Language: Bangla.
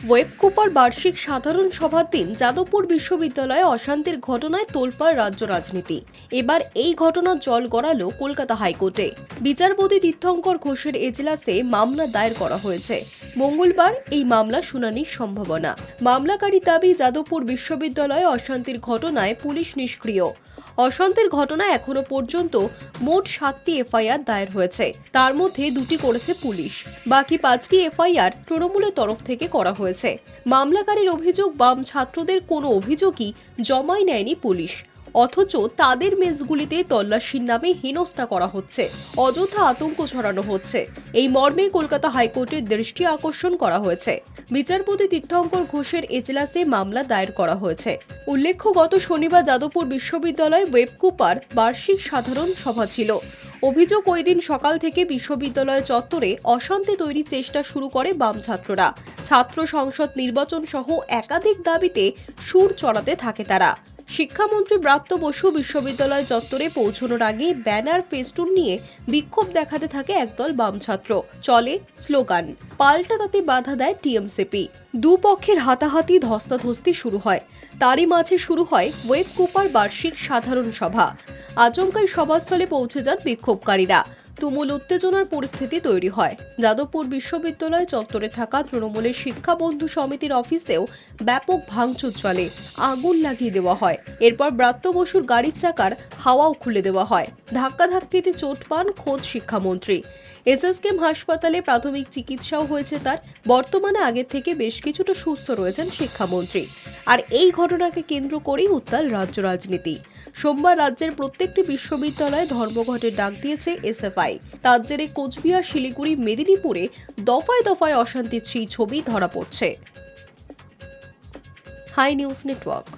ওয়েবকুপার বার্ষিক সাধারণ সভার দিন যাদবপুর বিশ্ববিদ্যালয়ে অশান্তির ঘটনায় তোলপাড় রাজ্য রাজনীতি। এবার এই ঘটনার জল গড়ালো কলকাতা হাইকোর্টে। বিচারপতি তীর্থঙ্কর ঘোষের এজলাসে মামলা দায়ের করা হয়েছে। মঙ্গলবার এই মামলা শুনানির সম্ভাবনা। মামলাকারী দাবি, যাদবপুর বিশ্ববিদ্যালয়ে অশান্তির ঘটনায় পুলিশ নিষ্ক্রিয়। অশান্তির ঘটনায় এখনো পর্যন্ত মোট 7টি এফআইআর দায়ের হয়েছে। তার মধ্যে 2টি করেছে পুলিশ, বাকি 5টি এফআইআর তৃণমূলের তরফ থেকে করা হয়েছে। মামলাকারীর অভিযোগ, বাম ছাত্রদের কোনো অভিযোগই জমাই নেয়নি পুলিশ, অথচ তাদের মেসগুলিতে তল্লাশির নামে হেনস্থা করা হচ্ছে, অযথা আতঙ্ক ছড়ানো হচ্ছে। এই মর্মে কলকাতা হাইকোর্টের দৃষ্টি আকর্ষণ করা হয়েছে। বিচারপতি তীর্থঙ্কর ঘোষের এজলাসে মামলা দায়ের করা হয়েছে। উল্লেখ্য, গত শনিবার যাদবপুর বিশ্ববিদ্যালয়ে ওয়েবকুপার বার্ষিক সাধারণ সভা ছিল। অভিযোগ, ওই দিন সকাল থেকে বিশ্ববিদ্যালয় চত্বরে অশান্তি তৈরির চেষ্টা শুরু করে বাম ছাত্ররা। ছাত্র সংসদ নির্বাচন সহ একাধিক দাবিতে সুর চড়াতে থাকে তারা। শিক্ষামন্ত্রী ব্রাত্য বসু বিশ্ববিদ্যালয় চত্বরে পৌঁছানোর আগে ব্যানার ফেস্টুন নিয়ে বিক্ষোভ দেখাতে থাকে একদল বাম ছাত্র। চলে স্লোগান, পাল্টা তাতে বাধা দেয় টিএমসিপি। দুপক্ষের হাতাহাতি ধস্তাধস্তি শুরু হয়। তারই মাঝে শুরু হয় ওয়েবকুপার বার্ষিক সাধারণ সভা। আচমকাই সভাস্থলে পৌঁছে যান বিক্ষোভকারীরা। তুমুল উত্তেজনার পরিস্থিতি তৈরি হয়। যাদবপুর বিশ্ববিদ্যালয় চত্বরে থাকা তৃণমূলের শিক্ষা বন্ধু সমিতির অফিসেও ব্যাপক ভাঙচুর চলে, আগুন লাগিয়ে দেওয়া হয়। এরপর ব্রাত্য বসুর গাড়ির চাকার হাওয়াও খুলে দেওয়া হয়। ধাক্কাধাক্কিতে চোট পান খোদ শিক্ষামন্ত্রী। এসএসকেএম হাসপাতালে প্রাথমিক চিকিৎসাও হয়েছে তার। বর্তমানে আগের থেকে বেশ কিছুটা সুস্থ রয়েছেন শিক্ষামন্ত্রী। আর এই ঘটনাকে কেন্দ্র করেই উত্তাল রাজ্য রাজনীতি। সোমবার রাজ্যের প্রত্যেকটি বিশ্ববিদ্যালয়ে ধর্মঘটের ডাক দিয়েছে এসএফআই। তার জেরে কোচবিহার, শিলিগুড়ি, মেদিনীপুরে দফায় দফায় অশান্তির সেই ছবি ধরা পড়ছে। Hi News network.